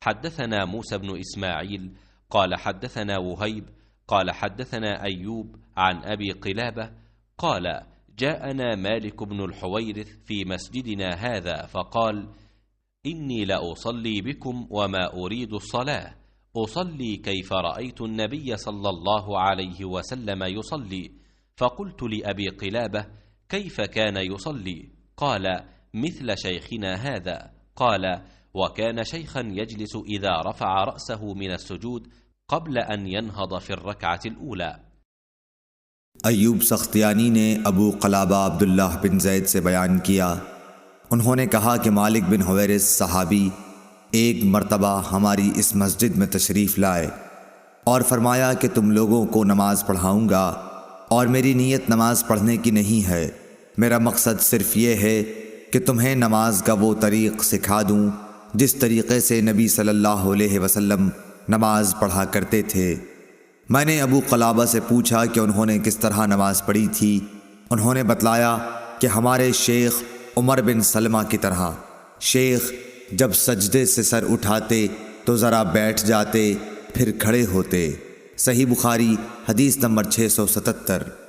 حدثنا موسى بن إسماعيل قال حدثنا وهيب قال حدثنا أيوب عن أبي قلابة قال جاءنا مالك بن الحويرث في مسجدنا هذا فقال إني لأصلي بكم وما أريد الصلاة، أصلي كيف رأيت النبي صلى الله عليه وسلم يصلي. فقلت لأبي قلابة كيف كان يصلي؟ قال مثل شيخنا هذا. قال وكان شيخا يجلس إذا رفع رأسه من السجود قبل أن ينهض في الركعة الأولى. अय्यूब सख्तियानी ने अबू क़लाबा अब्दुल्लाह बिन ज़ैद से बयान किया, उन्होंने कहा कि मालिक बिन हुवैरिस सहाबी एक मर्तबा हमारी इस मस्जिद में तशरीफ़ लाए और फरमाया कि तुम लोगों को नमाज पढ़ाऊँगा, और मेरी नीयत नमाज पढ़ने की नहीं है, मेरा मकसद सिर्फ़ ये है कि तुम्हें नमाज का वो तरीक़ सिखा दूँ जिस तरीक़े से नबी सल्लल्लाहु अलैहि वसल्लम नमाज पढ़ा करते थे। मैंने अबू क़लाबा से पूछा कि उन्होंने किस तरह नमाज पढ़ी थी। उन्होंने बतलाया कि हमारे शेख उमर बिन सलमा की तरह। शेख जब सजदे से सर उठाते तो ज़रा बैठ जाते, फिर खड़े होते। सही बुखारी हदीस नंबर 677।